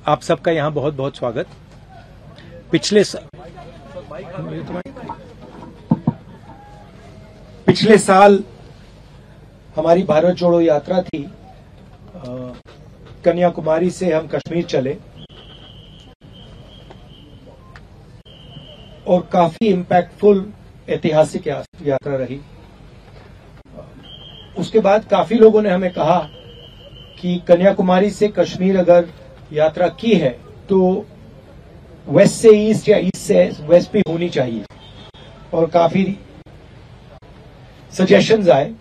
आप सबका यहाँ बहुत बहुत स्वागत। पिछले साल हमारी भारत जोड़ो यात्रा थी। कन्याकुमारी से हम कश्मीर चले और काफी इम्पैक्टफुल ऐतिहासिक यात्रा रही। उसके बाद काफी लोगों ने हमें कहा कि कन्याकुमारी से कश्मीर अगर यात्रा की है तो वेस्ट से ईस्ट या ईस्ट से वेस्ट भी होनी चाहिए, और काफी सजेशंस आए।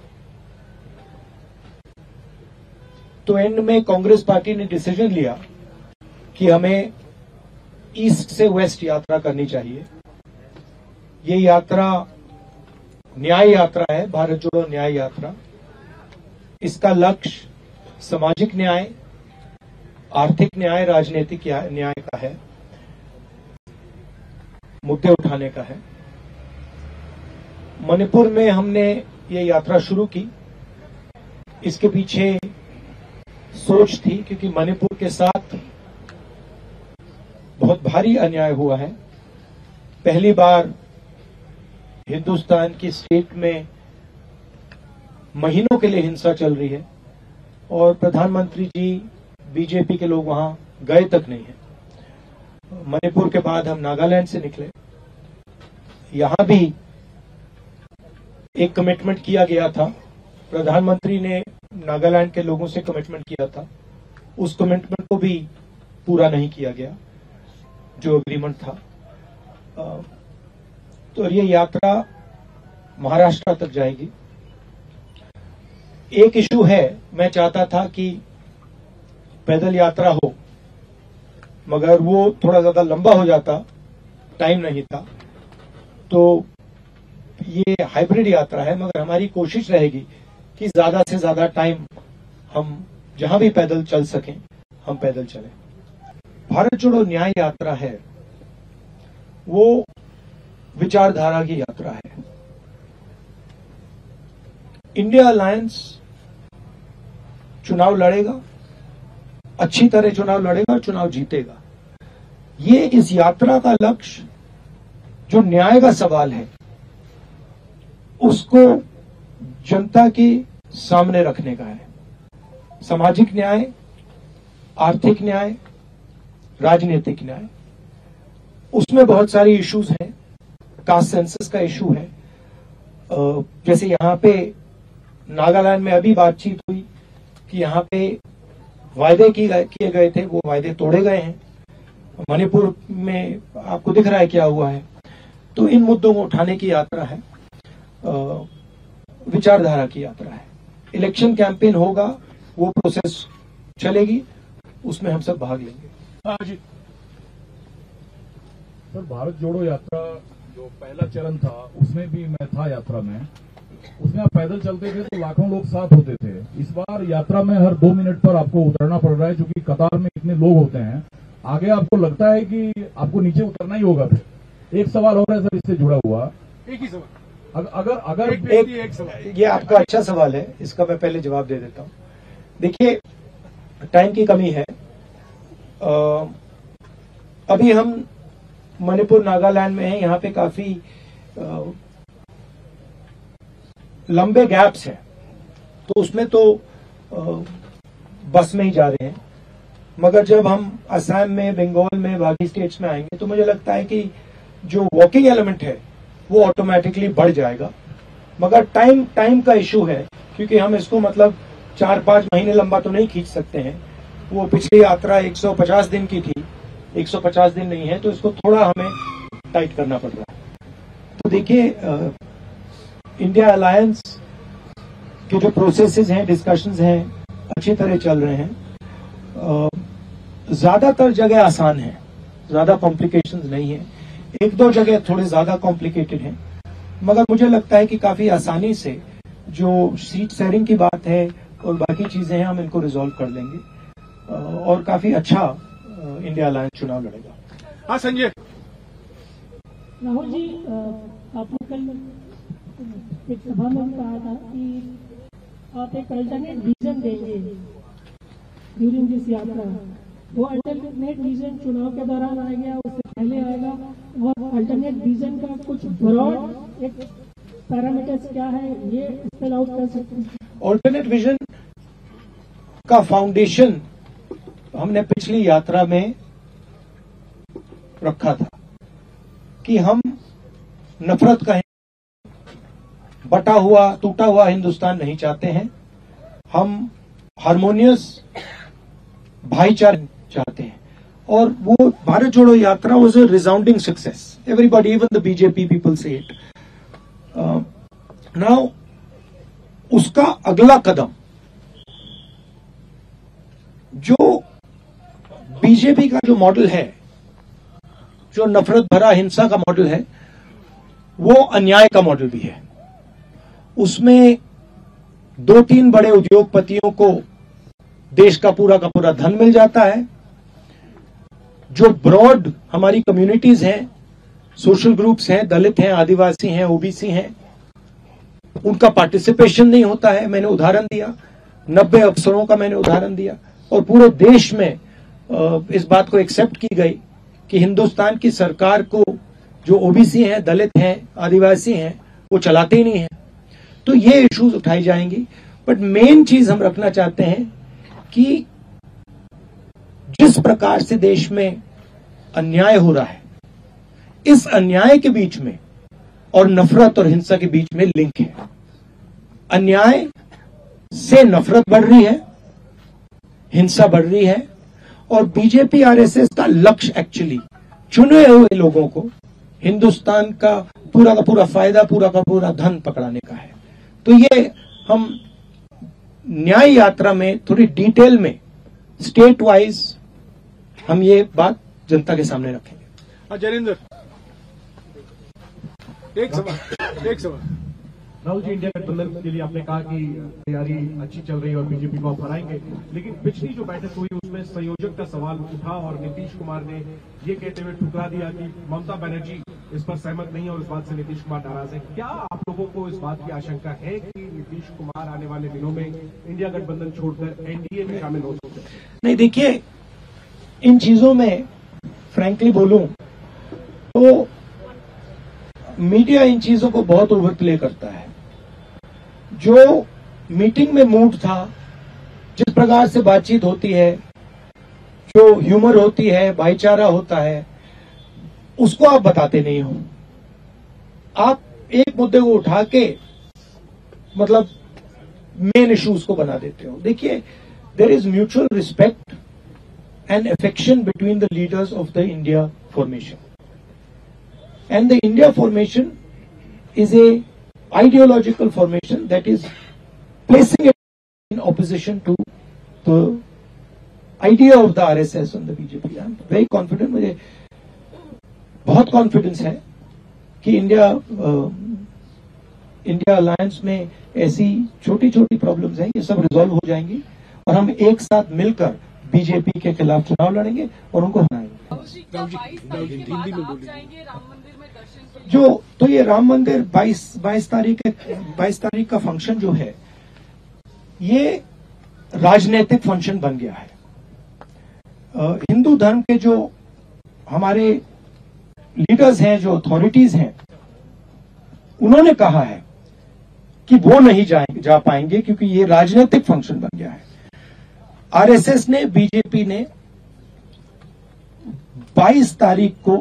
तो एंड में कांग्रेस पार्टी ने डिसीजन लिया कि हमें ईस्ट से वेस्ट यात्रा करनी चाहिए। ये यात्रा न्याय यात्रा है, भारत जोड़ो न्याय यात्रा। इसका लक्ष्य सामाजिक न्याय, आर्थिक न्याय, राजनीतिक न्याय का है, मुद्दे उठाने का है। मणिपुर में हमने ये यात्रा शुरू की। इसके पीछे सोच थी क्योंकि मणिपुर के साथ बहुत भारी अन्याय हुआ है। पहली बार हिंदुस्तान की स्टेट में महीनों के लिए हिंसा चल रही है और प्रधानमंत्री जी, बीजेपी के लोग वहां गए तक नहीं है। मणिपुर के बाद हम नागालैंड से निकले। यहां भी एक कमिटमेंट किया गया था। प्रधानमंत्री ने नागालैंड के लोगों से कमिटमेंट किया था। उस कमिटमेंट को भी पूरा नहीं किया गया जो एग्रीमेंट था। तो ये यात्रा महाराष्ट्र तक जाएगी। एक इशू है, मैं चाहता था कि पैदल यात्रा हो, मगर वो थोड़ा ज्यादा लंबा हो जाता, टाइम नहीं था। तो ये हाइब्रिड यात्रा है, मगर हमारी कोशिश रहेगी कि ज्यादा से ज्यादा टाइम हम जहां भी पैदल चल सकें हम पैदल चलें। भारत जोड़ो न्याय यात्रा है, वो विचारधारा की यात्रा है। इंडिया अलायंस चुनाव लड़ेगा, अच्छी तरह चुनाव लड़ेगा, चुनाव जीतेगा। ये इस यात्रा का लक्ष्य जो न्याय का सवाल है उसको जनता के सामने रखने का है। सामाजिक न्याय, आर्थिक न्याय, राजनीतिक न्याय, उसमें बहुत सारी इश्यूज हैं। कास्ट सेंसस का इशू है। जैसे यहां पे नागालैंड में अभी बातचीत हुई कि यहां पे वायदे किए गए थे, वो वायदे तोड़े गए हैं। मणिपुर में आपको दिख रहा है क्या हुआ है। तो इन मुद्दों को उठाने की यात्रा है, विचारधारा की यात्रा है। इलेक्शन कैंपेन होगा, वो प्रोसेस चलेगी, उसमें हम सब भाग लेंगे। हाँ जी सर, भारत जोड़ो यात्रा जो पहला चरण था उसमें भी मैं था यात्रा में। उसमें आप पैदल चलते थे तो लाखों लोग साथ होते थे। इस बार यात्रा में हर 2 मिनट पर आपको उतरना पड़ रहा है, क्योंकि कतार में इतने लोग होते हैं। आगे आपको लगता है कि आपको नीचे उतरना ही होगा। फिर एक सवाल हो रहा है सर इससे जुड़ा हुआ, एक ही सवाल। अगर एक सवाल, ये आपका अच्छा सवाल है, इसका मैं पहले जवाब दे देता हूं। देखिए, टाइम की कमी है। अभी हम मणिपुर, नागालैंड में हैं। यहाँ पे काफी लंबे गैप्स हैं, तो उसमें तो बस में ही जा रहे हैं। मगर जब हम असम में, बंगाल में, बाकी स्टेट्स में आएंगे तो मुझे लगता है कि जो वॉकिंग एलिमेंट है वो ऑटोमेटिकली बढ़ जाएगा। मगर टाइम का इशू है, क्योंकि हम इसको मतलब 4-5 महीने लंबा तो नहीं खींच सकते हैं। वो पिछली यात्रा 150 दिन की थी, 150 दिन नहीं है, तो इसको थोड़ा हमें टाइट करना पड़ रहा है। तो देखिए, इंडिया अलायंस के जो प्रोसेसेस हैं, डिस्कशंस हैं, अच्छी तरह चल रहे हैं। ज्यादातर जगह आसान है, ज्यादा कॉम्प्लिकेशंस नहीं है। 1-2 जगह थोड़े ज्यादा कॉम्प्लिकेटेड हैं, मगर मुझे लगता है कि काफी आसानी से जो सीट शेयरिंग की बात है और बाकी चीजें हैं, हम इनको रिजॉल्व कर लेंगे और काफी अच्छा इंडिया अलायंस चुनाव लड़ेगा। हाँ संजय। राहुल जी, आपने कल एक सभा में कहा था कि आप एक अल्टरनेट विजन देंगे ड्यूरिंग दिस यात्रा। वो अल्टरनेट विजन चुनाव के दौरान आएगा, उससे पहले आएगा, और अल्टरनेट विजन का कुछ ब्रॉड एक पैरामीटर्स क्या है ये स्पेल आउट कर सकते हैं? ऑल्टरनेट विजन का फाउंडेशन हमने पिछली यात्रा में रखा था कि हम नफरत का बटा हुआ टूटा हुआ हिंदुस्तान नहीं चाहते हैं। हम हार्मोनियस भाईचारा चाहते हैं, और वो भारत जोड़ो यात्रा was a resounding success. Everybody, even the BJP people से इट। नाउ उसका अगला कदम जो बीजेपी का जो मॉडल है, जो नफरत भरा हिंसा का मॉडल है, वो अन्याय का मॉडल भी है। उसमें 2-3 बड़े उद्योगपतियों को देश का पूरा धन मिल जाता है। जो ब्रॉड हमारी कम्युनिटीज हैं, सोशल ग्रुप्स हैं, दलित हैं, आदिवासी हैं, ओबीसी हैं, उनका पार्टिसिपेशन नहीं होता है। मैंने उदाहरण दिया, 90 अफसरों का मैंने उदाहरण दिया, और पूरे देश में इस बात को एक्सेप्ट की गई कि हिंदुस्तान की सरकार को जो ओबीसी हैं, दलित हैं, आदिवासी हैं, वो चलाते ही नहीं है। तो ये इश्यूज उठाई जाएंगी, बट मेन चीज हम रखना चाहते हैं कि जिस प्रकार से देश में अन्याय हो रहा है, इस अन्याय के बीच में और नफरत और हिंसा के बीच में लिंक है। अन्याय से नफरत बढ़ रही है, हिंसा बढ़ रही है, और बीजेपी आरएसएस का लक्ष्य एक्चुअली चुने हुए लोगों को हिंदुस्तान का पूरा फायदा, पूरा धन पकड़ाने का है। तो ये हम न्याय यात्रा में थोड़ी डिटेल में स्टेट वाइज हम ये बात जनता के सामने रखेंगे। जरिंदर, एक सवाल। राहुल जी, इंडिया गठबंधन के लिए आपने कहा कि तैयारी अच्छी चल रही है और बीजेपी को आप हराएंगे, लेकिन पिछली जो बैठक हुई उसमें संयोजक का सवाल उठा और नीतीश कुमार ने ये कहते हुए ठुकरा दिया कि ममता बनर्जी इस पर सहमत नहीं है और इस बात से नीतीश कुमार नाराज है। क्या आप लोगों को इस बात की आशंका है कि नीतीश कुमार आने वाले दिनों में इंडिया गठबंधन छोड़कर एनडीए में शामिल हो सकते हैं? नहीं, देखिए, इन चीजों में फ्रैंकली बोलूं तो मीडिया इन चीजों को बहुत ओवर प्ले करता है। जो मीटिंग में मूड था, जिस प्रकार से बातचीत होती है, जो ह्यूमर होती है, भाईचारा होता है, उसको आप बताते नहीं हो। आप एक मुद्दे को उठा के मतलब मेन इश्यूज को बना देते हो। देखिए, there is mutual respect and affection between the leaders of the India formation. And the India formation is a ideological formation that is placing it in opposition to the idea of the RSS and the BJP. I am very confident, मुझे बहुत confidence है कि India alliance में ऐसी छोटी छोटी problems हैं, ये सब रिजॉल्व हो जाएंगी और हम एक साथ मिलकर बीजेपी के खिलाफ चुनाव लड़ेंगे और उनको हराएंगे। जो तो ये राम मंदिर 22 तारीख का फंक्शन जो है, ये राजनीतिक फंक्शन बन गया है। हिंदू धर्म के जो हमारे लीडर्स हैं, जो अथॉरिटीज हैं, उन्होंने कहा है कि वो नहीं जा पाएंगे क्योंकि ये राजनीतिक फंक्शन बन गया है। आरएसएस ने, बीजेपी ने 22 तारीख को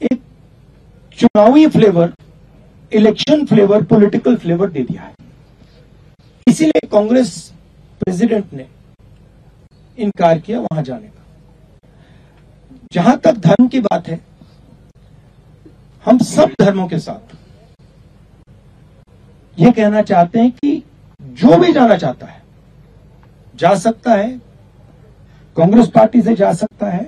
एक चुनावी flavour, election flavour, political flavour दे दिया है। इसीलिए कांग्रेस प्रेसिडेंट ने इनकार किया वहां जाने का। जहां तक धर्म की बात है, हम सब धर्मों के साथ ये कहना चाहते हैं कि जो भी जाना चाहता है जा सकता है, कांग्रेस पार्टी से जा सकता है।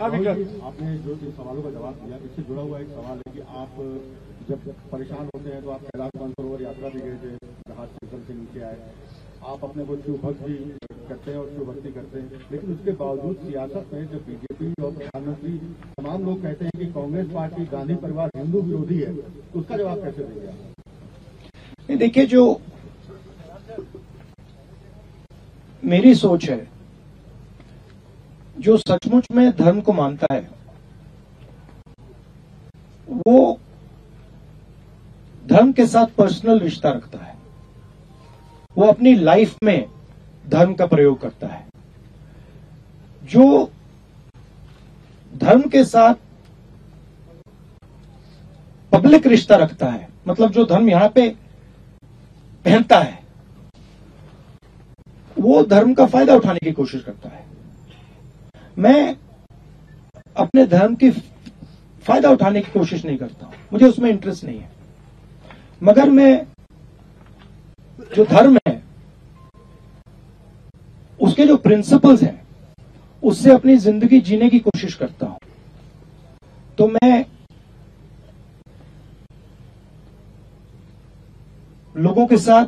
आपने जो सवालों का जवाब दिया, इससे जुड़ा हुआ एक सवाल है कि आप जब परेशान होते हैं तो आप कैलाश मानसरोवर यात्रा भी गए थे, जहाज से नीचे आए, आप अपने को शिव भक्त भी करते हैं और शिव भक्ति करते हैं, लेकिन उसके बावजूद सियासत में जब बीजेपी और प्रधानमंत्री तमाम लोग कहते हैं कि कांग्रेस पार्टी, गांधी परिवार हिंदू विरोधी है, तो उसका जवाब कैसे देंगे आप? देखिए, जो मेरी सोच है, जो सचमुच में धर्म को मानता है वो धर्म के साथ पर्सनल रिश्ता रखता है, वो अपनी लाइफ में धर्म का प्रयोग करता है। जो धर्म के साथ पब्लिक रिश्ता रखता है, मतलब जो धर्म यहां पे पहनता है, वो धर्म का फायदा उठाने की कोशिश करता है। मैं अपने धर्म की फायदा उठाने की कोशिश नहीं करता हूं, मुझे उसमें इंटरेस्ट नहीं है। मगर मैं जो धर्म है उसके जो प्रिंसिपल्स हैं उससे अपनी जिंदगी जीने की कोशिश करता हूं। तो मैं लोगों के साथ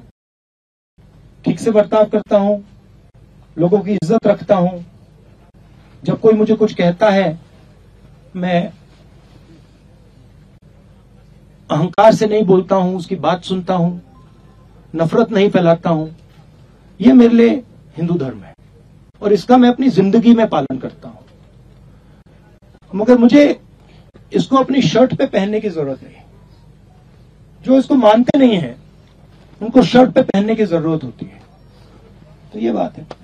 ठीक से बर्ताव करता हूं, लोगों की इज्जत रखता हूं। जब कोई मुझे कुछ कहता है मैं अहंकार से नहीं बोलता हूं, उसकी बात सुनता हूं, नफरत नहीं फैलाता हूं। यह मेरे लिए हिंदू धर्म है और इसका मैं अपनी जिंदगी में पालन करता हूं। मगर मुझे इसको अपनी शर्ट पे पहनने की जरूरत नहीं। जो इसको मानते नहीं है उनको शर्ट पे पहनने की जरूरत होती है। तो ये बात है।